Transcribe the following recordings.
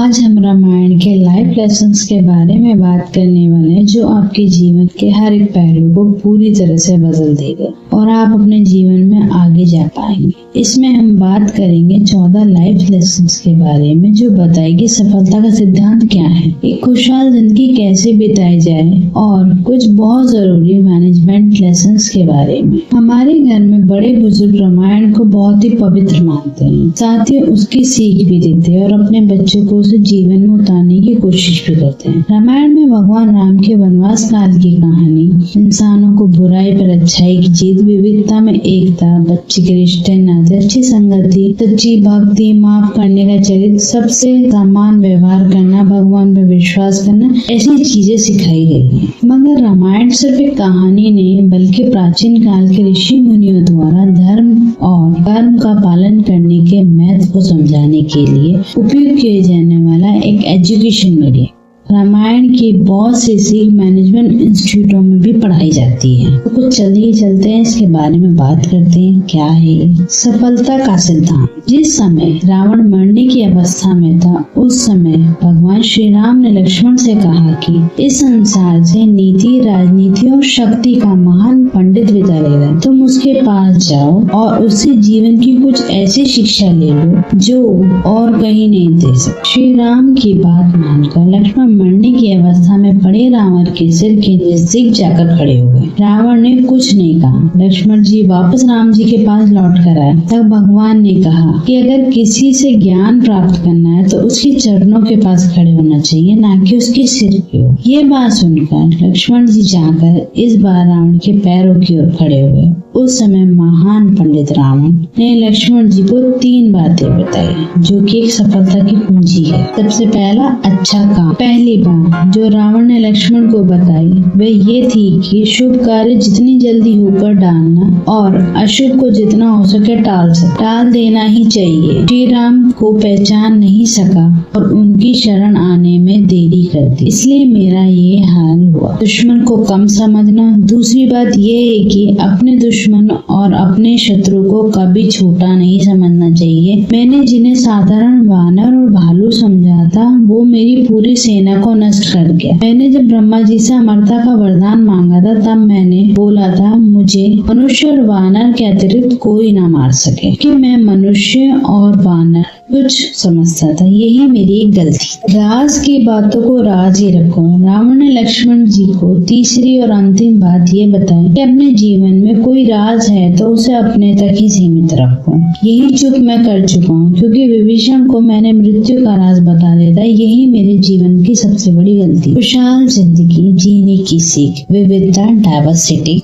आज हम रामायण के लाइफ लेसन्स के बारे में बात करने वाले हैं जो आपके जीवन के हर एक पहलू को पूरी तरह से बदल देगा और आप अपने जीवन में आगे जा पाएंगे। इसमें हम बात करेंगे 14 लाइफ लेसन्स के बारे में जो बताएगी सफलता का सिद्धांत क्या है, एक खुशहाल जिंदगी कैसे बिताई जाए और कुछ बहुत जरूरी मैनेजमेंट लेसन्स के बारे में। हमारे घर में बड़े बुजुर्ग रामायण को बहुत ही पवित्र मानते हैं, साथ ही उसकी सीख भी देते हैं और अपने बच्चों को उसे जीवन में उतारने की कोशिश भी करते हैं। रामायण में भगवान राम के वनवास काल की कहानी इंसानों को बुराई पर अच्छाई की जीत, विविधता में एकता, बच्चे के रिश्ते नाते, अच्छी संगति, सच्ची भक्ति, माफ करने का चरित्र, सबसे समान व्यवहार करना, भगवान पर विश्वास करना, ऐसी चीजें सिखाई गई हैं। मगर रामायण सिर्फ एक कहानी नहीं बल्कि प्राचीन काल के ऋषि मुनियों द्वारा धर्म और कर्म का पालन करने के महत्व को समझाने के लिए उपयोग किए जाने वाला एक एजुकेशन मीडिया। रामायण की बहुत सी सीख मैनेजमेंट इंस्टीट्यूटों में भी पढ़ाई जाती है। तो कुछ जल्दी चलते हैं, इसके बारे में बात करते हैं। क्या है सफलता का सिद्धांत? जिस समय रावण मरने की अवस्था में था उस समय भगवान श्री राम ने लक्ष्मण से कहा कि इस संसार से नीति, राजनीति और शक्ति का महान पंडित विचारेगा, तुम उसके पास जाओ और उससे जीवन की कुछ ऐसी शिक्षा ले लो जो और कहीं नहीं दे सकते। श्री राम की बात मानकर लक्ष्मण मरने की अवस्था में पड़े रावण के सिर के नजदीक जाकर खड़े हो गए। रावण ने कुछ नहीं कहा। लक्ष्मण जी वापस राम जी के पास लौट कर आए। तब भगवान ने कहा कि अगर किसी से ज्ञान प्राप्त करना है तो उसके चरणों के पास खड़े होना चाहिए, ना कि उसके सिर की ओर। ये बात सुनकर लक्ष्मण जी जाकर इस बार रावण के पैरों की ओर खड़े हुए। उस समय महान पंडित रावण ने लक्ष्मण जी को 3 बातें बताई जो कि एक सफलता की कुंजी है। सबसे पहला, अच्छा काम। पहली बात जो रावण ने लक्ष्मण को बताई वह ये थी कि शुभ कार्य जितनी जल्दी होकर डालना और अशुभ को जितना हो सके टाल देना ही चाहिए। श्री राम को पहचान नहीं सका और उनकी शरण आने में देरी कर दी, इसलिए मेरा ये हाल हुआ। दुश्मन को कम समझना। दूसरी बात ये है कि अपने दुश्मन और अपने शत्रु को कभी छोटा नहीं समझना चाहिए। मैंने जिन्हें साधारण वानर और भालू समझा था वो मेरी पूरी सेना को नष्ट कर गया। मैंने जब ब्रह्मा जी से अमरता का वरदान मांगा था तब मैंने बोला था मुझे मनुष्य और वानर के अतिरिक्त कोई ना मार सके, कि मैं मनुष्य और वानर कुछ समझता था। यही मेरी एक गलती। राज की बातों को राज ही रखो। रावण ने लक्ष्मण जी को तीसरी और अंतिम बात ये बताई कि अपने जीवन में कोई राज है तो उसे अपने तक ही सीमित रखो। यही चूक मैं कर चुका हूँ क्योंकि विभीषण को मैंने मृत्यु का राज बता दिया था। यही मेरे जीवन की सबसे बड़ी गलती। खुशहाल जिंदगी जीने की सीख। विविधता, डाइवर्सिटी।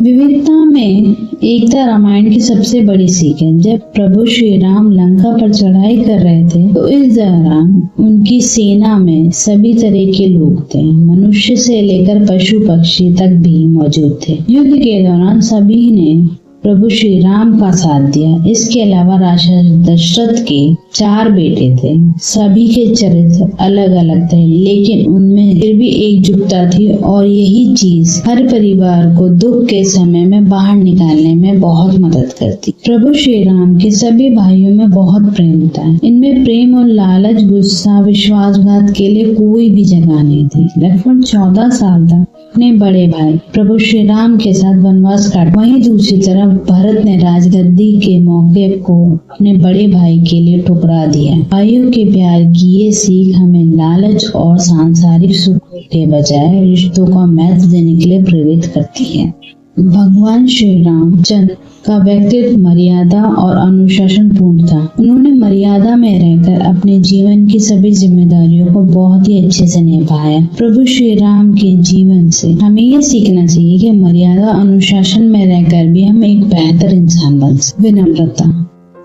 विविधता में एकता रामायण की सबसे बड़ी सीख है। जब प्रभु श्री राम लंका पर चढ़ाई कर रहे थे तो इस दौरान उनकी सेना में सभी तरह के लोग थे, मनुष्य से लेकर पशु पक्षी तक भी मौजूद थे। युद्ध के दौरान सभी ने प्रभु श्री राम का साथ दिया। इसके अलावा राजा दशरथ के 4 बेटे थे। सभी के चरित्र अलग अलग थे लेकिन उनमें फिर भी एकजुटता थी और यही चीज हर परिवार को दुख के समय में बाहर निकालने में बहुत मदद करती। प्रभु श्री राम के सभी भाइयों में बहुत प्रेम था। इनमें प्रेम और लालच, गुस्सा, विश्वासघात के लिए कोई भी जगह नहीं थी। लक्ष्मण 14 साल तक अपने बड़े भाई प्रभु श्री राम के साथ वनवास काटा। वहीं दूसरी तरफ भरत ने राजगद्दी के मौके को अपने बड़े भाई के लिए ठुकरा दिया। भाइयों के प्यार की ये सीख हमें लालच और सांसारिक सुख के बजाय रिश्तों का महत्व देने के लिए प्रेरित करती है। भगवान श्री रामचंद्र का व्यक्तित्व मर्यादा और अनुशासन पूर्ण था। उन्होंने मर्यादा में रहकर अपने जीवन की सभी जिम्मेदारियों को बहुत ही अच्छे से निभाया। प्रभु श्री राम के जीवन से हमें ये सीखना चाहिए कि मर्यादा अनुशासन में रहकर भी हम एक बेहतर इंसान बन सकते। विनम्रता।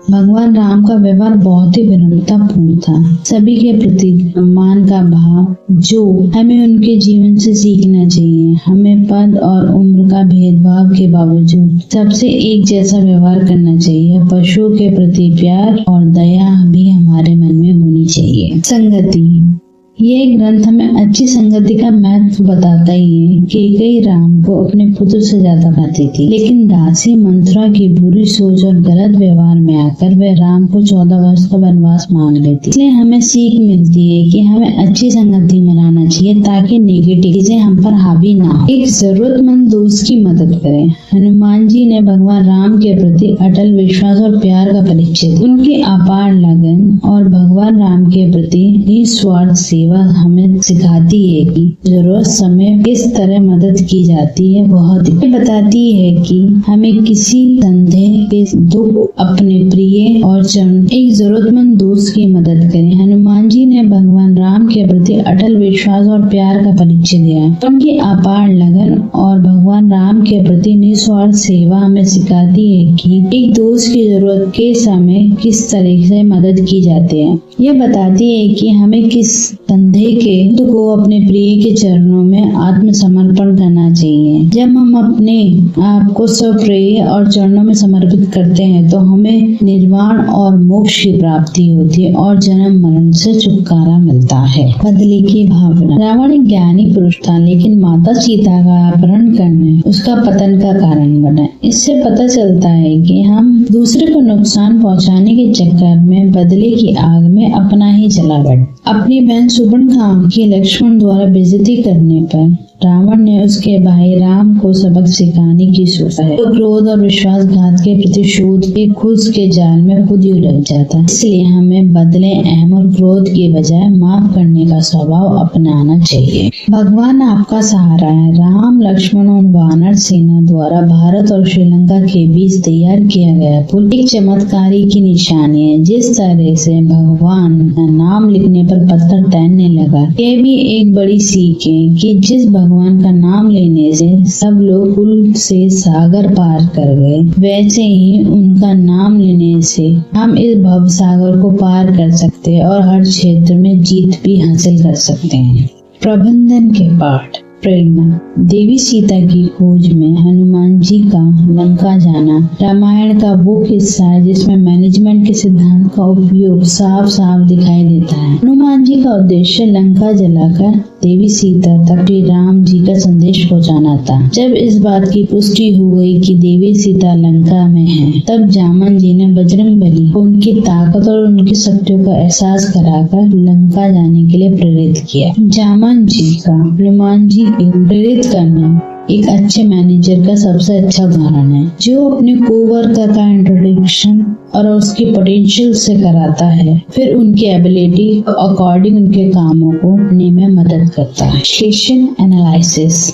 भगवान राम का व्यवहार बहुत ही विनम्रतापूर्ण था। सभी के प्रति सम्मान का भाव जो हमें उनके जीवन से सीखना चाहिए। हमें पद और उम्र का भेदभाव के बावजूद सबसे एक जैसा व्यवहार करना चाहिए। पशुओं के प्रति प्यार और दया भी हमारे मन में होनी चाहिए। संगति। यह ग्रंथ हमें अच्छी संगति का महत्व बताता ही है। कैकेयी राम को अपने पुत्र से ज्यादा चाहती थी, लेकिन दासी मंथरा की बुरी सोच और गलत व्यवहार में आकर वह राम को 14 वर्ष का वनवास मांग लेती। इसलिए हमें सीख मिलती है कि हमें अच्छी संगति बनाना चाहिए ताकि नेगेटिव चीजें हम पर हावी ना हो। एक जरूरतमंद दोस्त की मदद करें। हनुमान जी ने भगवान राम के प्रति अटल विश्वास और प्यार का परिचय दिया। उनकी अपार लगन और भगवान राम के प्रति निस्वार्थ सेवा हमें सिखाती है कि जरूरत समय किस तरह मदद की जाती है। बहुत बताती है कि हमें किसी संदेह के दुख अपने प्रिय और चरण एक जरूरतमंद दोस्त की मदद करें। हनुमान जी ने भगवान राम के प्रति अटल विश्वास और प्यार का परिचय दिया है। उनकी अपार लगन और भगवान राम के प्रति निस्वार्थ सेवा हमें सिखाती है कि एक दोस्त की जरूरत के समय किस तरह से मदद की जाती है। यह बताती है कि हमें किस संदेह के खुद को अपने प्रिय के चरणों में आत्मसमर्पण करना चाहिए। जब हम अपने आप को स्वप्रिय और चरणों में समर्पित करते हैं तो हमें निर्वाण और मोक्ष की प्राप्ति होती है और जन्म मरण से छुटकारा मिलता है। बदले की भावना। रावण एक ज्ञानी पुरुष था, लेकिन माता सीता का अपहरण करने उसका पतन का कारण बना। इससे पता चलता है कि हम दूसरे को नुकसान पहुंचाने के चक्कर में बदले की आग में अपना ही जला बैठ। अपनी बहन सुपर्णखा की लक्ष्मण द्वारा बेइज्जती करने पर रावण ने उसके भाई राम को सबक सिखाने की सोचा है। तो क्रोध और विश्वासघात के प्रतिशोध के खुद के जाल में खुद ही उलझ जाता है। इसलिए हमें बदले, अहम और क्रोध के बजाय माफ करने का स्वभाव अपनाना चाहिए। भगवान आपका सहारा है। राम, लक्ष्मण और वानर सेना द्वारा भारत और श्रीलंका के बीच तैयार किया गया पुल एक चमत्कारी की निशानी है। जिस तरह से भगवान का नाम लिखने पर पत्थर तैरने लगा, यह भी एक बड़ी सीख है कि जिस भगवान का नाम लेने से सब लोग पुल से सागर पार कर गए, वैसे ही उनका नाम लेने से हम इस भव सागर को पार कर सकते हैं और हर क्षेत्र में जीत भी हासिल कर सकते हैं। प्रबंधन के पाठ। प्रेरणा। देवी सीता की खोज में हनुमान जी का लंका जाना रामायण का वो किस्सा है जिसमें मैनेजमेंट के सिद्धांत का उपयोग साफ साफ दिखाई देता है। हनुमान जी का उद्देश्य लंका जलाकर देवी सीता तक श्री राम जी का संदेश पहुंचाना था। जब इस बात की पुष्टि हो गई कि देवी सीता लंका में है, तब जामन जी ने बजरंगबली को उनकी ताकत और उनकी शक्तियों का एहसास कराकर लंका जाने के लिए प्रेरित किया। जामन जी का हनुमान जी प्रेरित करना एक अच्छे मैनेजर का सबसे अच्छा उदाहरण है, जो अपने कोवर्कर का इंट्रोडक्शन और उसकी पोटेंशियल से कराता है, फिर उनकी एबिलिटी अकॉर्डिंग उनके कामों को करने में मदद करता है। Session analysis.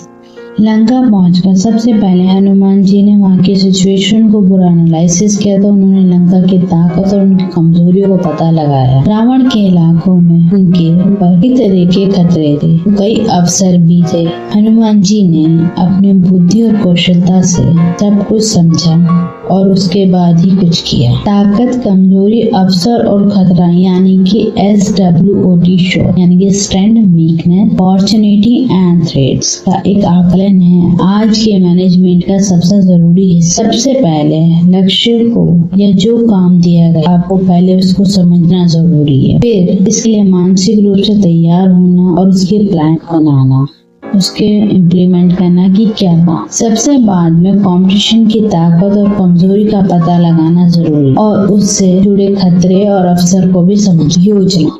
लंका पहुंचकर सबसे पहले हनुमान जी ने वहां की सिचुएशन को पूरा एनालिसिस किया। तो उन्होंने लंका की ताकत और उनकी कमजोरियों को पता लगाया। रावण के इलाकों में उनके ऊपर कई तरह के खतरे थे, कई अवसर भी थे। हनुमान जी ने अपनी बुद्धि और कौशलता से सब कुछ समझा और उसके बाद ही कुछ किया। ताकत, कमजोरी, अवसर और खतरा यानी कि SWOT शो यानी कि strength, weakness, opportunity and threats का एक आकलन है आज के मैनेजमेंट का सबसे जरूरी है। सबसे पहले लक्ष्य को या जो काम दिया गया आपको पहले उसको समझना जरूरी है, फिर इसके लिए मानसिक रूप से तैयार होना और उसके प्लान बनाना, उसके इम्प्लीमेंट करना कि क्या काम। सबसे बाद में कंपटीशन की ताकत और कमजोरी का पता लगाना जरूरी और उससे जुड़े खतरे और अवसर को भी समझ योजना।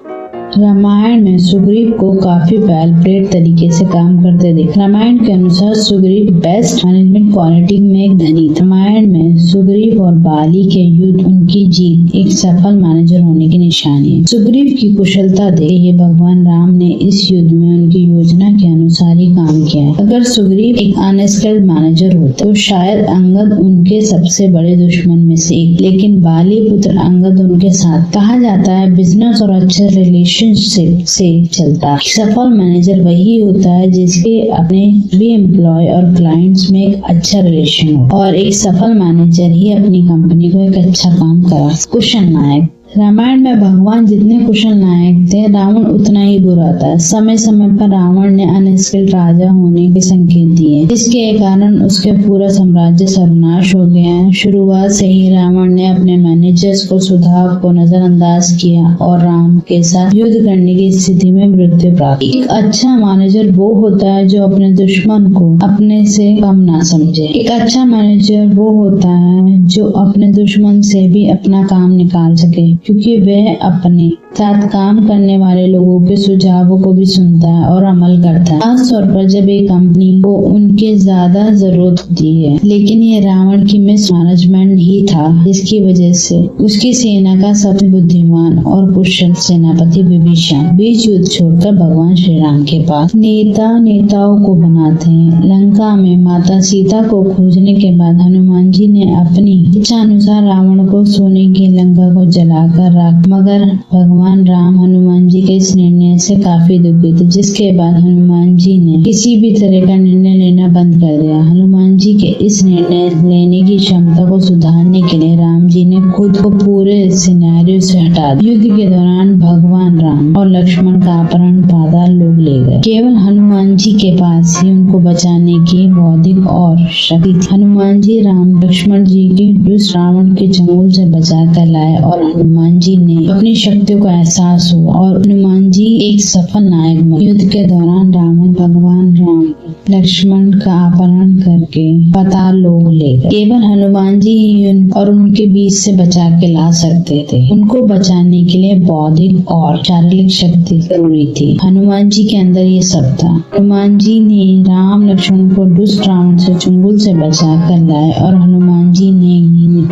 रामायण में सुग्रीव को काफी वेल प्लेड तरीके से काम करते दिख। रामायण के अनुसार सुग्रीव बेस्ट मैनेजमेंट क्वालिटी में एक धनी था। रामायण में सुग्रीव और बाली के युद्ध उनकी जीत एक सफल मैनेजर होने की निशानी है। सुग्रीव की कुशलता देख भगवान राम ने इस युद्ध में उनकी योजना के अनुसार ही काम किया है। अगर सुग्रीव एक अनस्किल्ड मैनेजर होता तो शायद अंगद उनके सबसे बड़े दुश्मन में से एक, लेकिन बाली पुत्र अंगद उनके साथ। कहा जाता है बिजनेस और अच्छे रिलेशनशिप से चलता है। सफल मैनेजर वही होता है जिसके अपने भी एम्प्लॉय और क्लाइंट्स में एक अच्छा रिलेशन हो, और एक सफल मैनेजर ही अपनी कंपनी को एक अच्छा काम करा। क्वेश्चन नायक। रामायण में भगवान जितने कुशल नायक थे, रावण उतना ही बुरा था। समय समय पर रावण ने अनस्किल्ड राजा होने के संकेत दिए, जिसके कारण उसके पूरा साम्राज्य सर्वनाश हो गया। शुरुआत से ही रावण ने अपने मैनेजर्स को सुधाव को नजरअंदाज किया और राम के साथ युद्ध करने की स्थिति में मृत्यु प्राप्त। एक अच्छा मैनेजर वो होता है जो अपने दुश्मन को अपने से कम ना समझे। एक अच्छा मैनेजर वो होता है जो अपने दुश्मन से भी अपना काम निकाल सके, क्योंकि वह अपने साथ काम करने वाले लोगों के सुझावों को भी सुनता है और अमल करता है, खास तौर पर जब एक कंपनी को उनके ज्यादा जरूरत होती है। लेकिन ये रावण की मिसमैनेजमेंट ही था, जिसकी वजह से उसकी सेना का सबसे बुद्धिमान और कुशल सेनापति विभीषण बीच युद्ध छोड़कर भगवान श्री राम के पास नेताओं को बनाते हैं। लंका में माता सीता को खोजने के बाद हनुमान जी ने अपनी इच्छा अनुसार रावण को सोने की लंका को जलाकर रख, मगर भगवान राम हनुमान जी के इस निर्णय से काफी दुखी थे, जिसके बाद हनुमान जी ने किसी भी तरह का निर्णय लेना बंद कर दिया। हनुमान जी के इस निर्णय लेने की क्षमता को सुधारने के लिए राम जी ने खुद को पूरे सिनेरियो से हटा दिया। युद्ध के दौरान भगवान राम और लक्ष्मण का अपहरण पाताल लोक ले गए। केवल हनुमान जी के पास ही उनको बचाने की बौद्धिक और शक्ति थी। हनुमान जी राम लक्ष्मण जी के उस रावण के चंगुल से बचा कर लाए और हनुमान जी ने अपनी शक्तियों का एहसास हुआ और हनुमान जी एक सफल नायक बने। युद्ध के दौरान रावण भगवान राम लक्ष्मण का अपहरण करके पाताल लोक ले गए। केवल हनुमान जी ही और उनके बीच से बचा के ला सकते थे। उनको बचाने के लिए बौद्धिक और शारीरिक शक्ति जरूरी थी। हनुमान जी के अंदर ये सब था। हनुमान जी ने राम लक्ष्मण को दुष्ट रावण से चंगुल से बचा कर लाए और हनुमान जी ने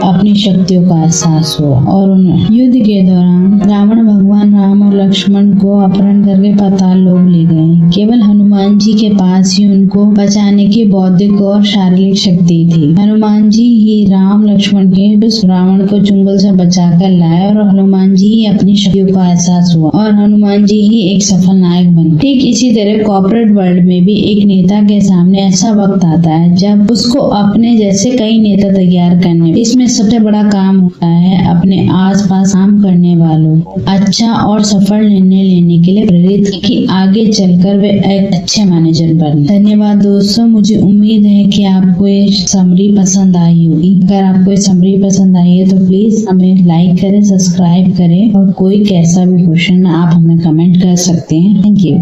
अपनी शक्तियों का एहसास हुआ और युद्ध के दौरान रावण भगवान राम और लक्ष्मण को अपहरण करके पाताल लोक ले गए। केवल हनुमान जी के पास ही उनको बचाने की बौद्धिक और शारीरिक शक्ति थी। हनुमान जी ही राम लक्ष्मण के उस रावण को चंगुल से बचा कर लाए और हनुमान जी ही अपनी शक्तियों का एहसास हुआ और हनुमान जी ही एक सफल नायक बने। ठीक इसी तरह कॉर्पोरेट वर्ल्ड में भी एक नेता के सामने ऐसा वक्त आता है जब उसको अपने जैसे कई नेता तैयार करने। इसमें सबसे बड़ा काम होता है अपने आसपास काम करने वालों अच्छा और सफल निर्णय लेने के लिए प्रेरित कि आगे चलकर वे एक अच्छे मैनेजर बने। धन्यवाद दोस्तों, मुझे उम्मीद है कि आपको ये समरी पसंद आई होगी। अगर आपको ये समरी पसंद आई है तो प्लीज हमें लाइक करें, सब्सक्राइब करें और कोई कैसा भी क्वेश्चन आप हमें कमेंट कर सकते हैं। Thank you.